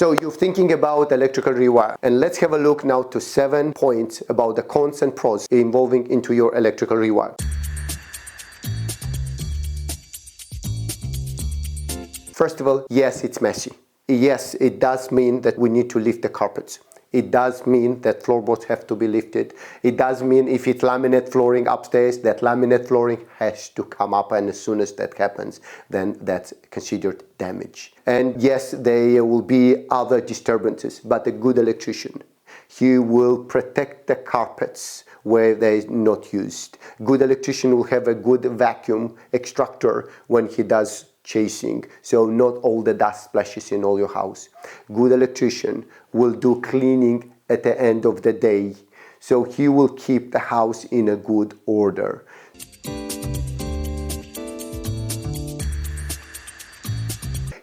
So you're thinking about electrical rewire, and let's have a look now to 7 points about the cons and pros involving into your electrical rewire. First of all, yes, it's messy. Yes, it does mean that we need to lift the carpets. It does mean that floorboards have to be lifted. It does mean if it's laminate flooring upstairs, that laminate flooring has to come up, and as soon as that happens, then that's considered damage. And yes, there will be other disturbances, but a good electrician, he will protect the carpets where they're not used. Good electrician will have a good vacuum extractor when he does chasing, so not all the dust splashes in all your house. Good electrician will do cleaning at the end of the day, so he will keep the house in a good order.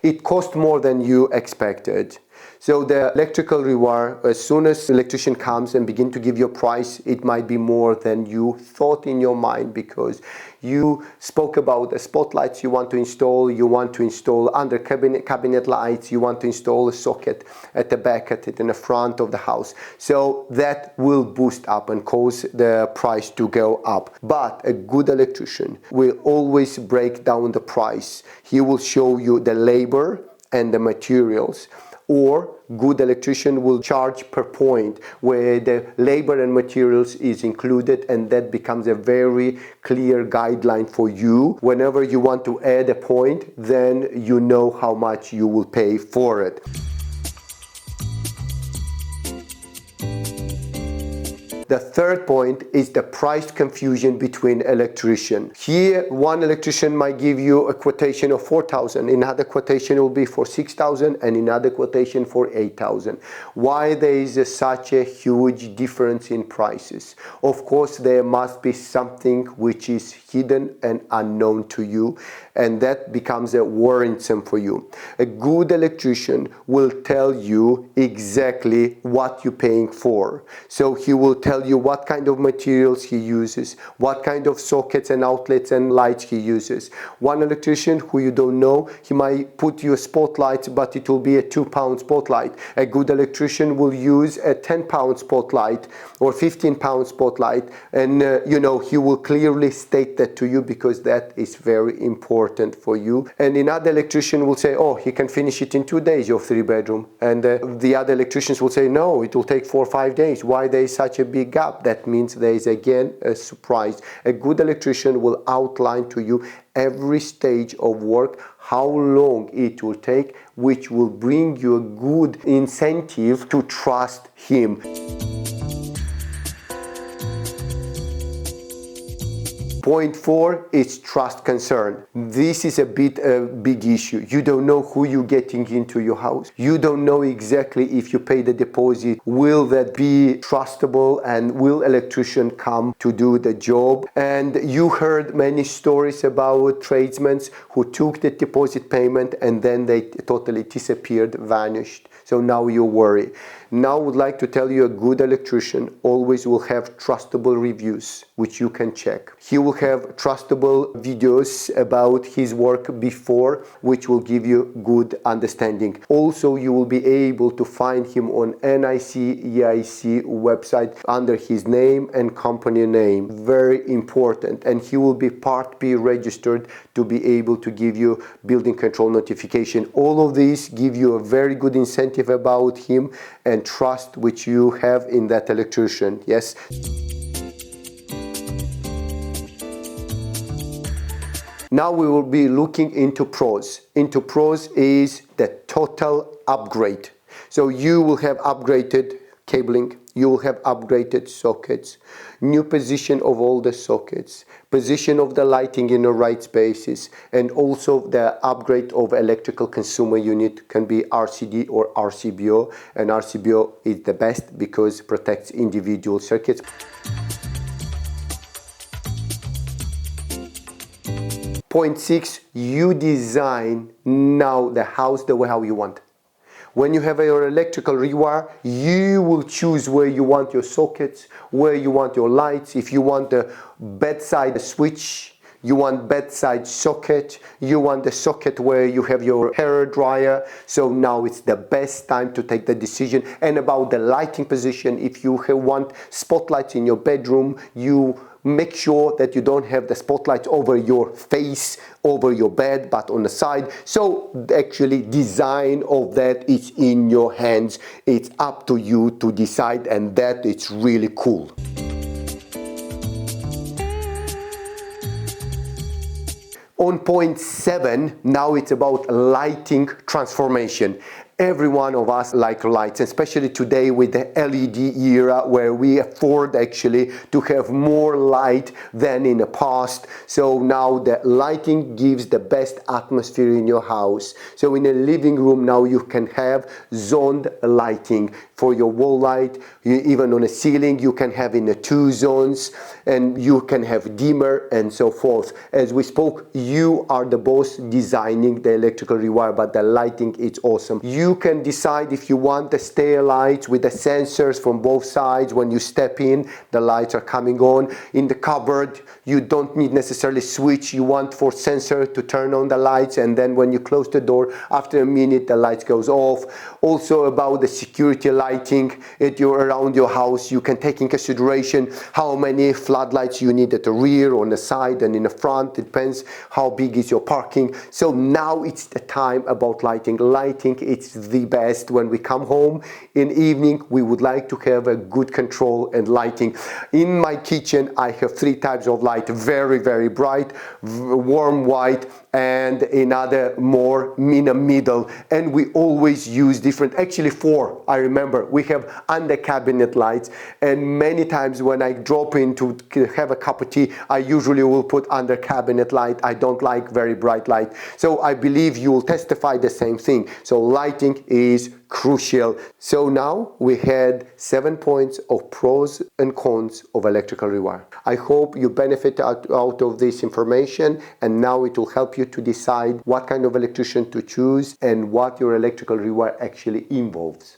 It cost more than you expected. So the electrical rewire, as soon as the electrician comes and begin to give you a price, it might be more than you thought in your mind, because you spoke about the spotlights you want to install under cabinet lights, you want to install a socket at the back, in the front of the house. So that will boost up and cause the price to go up. But a good electrician will always break down the price. He will show you the labor and the materials. Or good electrician will charge per point, where the labor and materials is included, and that becomes a very clear guideline for you. Whenever you want to add a point, then you know how much you will pay for it. The third point is the price confusion between electrician. Here, one electrician might give you a quotation of 4,000, another quotation will be for 6,000, and another quotation for 8,000. Why there is such a huge difference in prices? Of course, there must be something which is hidden and unknown to you, and that becomes a worrisome for you. A good electrician will tell you exactly what you're paying for. So he will tell you what kind of materials he uses, what kind of sockets and outlets and lights he uses. One electrician who you don't know, he might put you a spotlight, but it will be a 2-pound spotlight. A good electrician will use a 10-pound spotlight or 15-pound spotlight, and he will clearly state that to you, because that is very important for you. And another electrician will say, oh, he can finish it in 2 days, your 3-bedroom. And the other electricians will say, no, it will take 4 or 5 days. Why there is such a big gap? That means there is again a surprise. A good electrician will outline to you every stage of work, how long it will take, which will bring you a good incentive to trust him. Point 4 is trust concern. This is a big issue. You don't know who you're getting into your house. You don't know exactly if you pay the deposit, will that be trustable, and will electrician come to do the job? And you heard many stories about tradesmen who took the deposit payment and then they totally disappeared, vanished. So now you worry. Now I would like to tell you, a good electrician always will have trustable reviews, which you can check. He will have trustable videos about his work before, which will give you good understanding. Also, you will be able to find him on NICEIC website under his name and company name. Very important. And he will be Part B registered to be able to give you building control notification. All of these give you a very good incentive about him and trust which you have in that electrician. Yes. Now we will be looking into pros. Into pros is the total upgrade. So you will have upgraded cabling, you will have upgraded sockets, new position of all the sockets, position of the lighting in the right spaces, and also the upgrade of electrical consumer unit can be RCD or RCBO, and RCBO is the best because it protects individual circuits. Point 6, you design now the house the way how you want. When you have your electrical rewire, you will choose where you want your sockets, where you want your lights. If you want a bedside switch you want bedside socket, you want the socket where you have your hair dryer. So now it's the best time to take the decision. And about the lighting position, if you want spotlights in your bedroom, you make sure that you don't have the spotlights over your face, over your bed, but on the side. So actually design of that is in your hands. It's up to you to decide, and that it's really cool. On point 7, now it's about lighting transformation. Every one of us like lights, especially today with the LED era where we afford actually to have more light than in the past. So now the lighting gives the best atmosphere in your house. So in a living room now you can have zoned lighting for your wall light. Even on a ceiling you can have in the 2 zones, and you can have dimmer and so forth. As we spoke, you are the boss designing the electrical rewire, but the lighting is awesome. You can decide if you want the stair lights with the sensors from both sides. When you step in, the lights are coming on. In the cupboard, you don't need necessarily switch. You want for sensor to turn on the lights, and then when you close the door, after a minute, the lights goes off. Also about the security lighting around your house, you can take in consideration how many floodlights you need at the rear, on the side, and in the front. It depends how big is your parking. So now it's the time about lighting. Lighting, it's the best. When we come home in evening, we would like to have a good control and lighting. In my kitchen, I have 3 types of light: very, very bright, warm white, and another more in the middle. And we always use different, actually 4. I remember we have under cabinet lights, and many times when I drop in to have a cup of tea, I usually will put under cabinet light. I don't like very bright light. So I believe you will testify the same thing. So lighting is crucial. So now we had 7 points of pros and cons of electrical rewire. I hope you benefit out of this information, and now it will help you to decide what kind of electrician to choose and what your electrical rewire actually involves.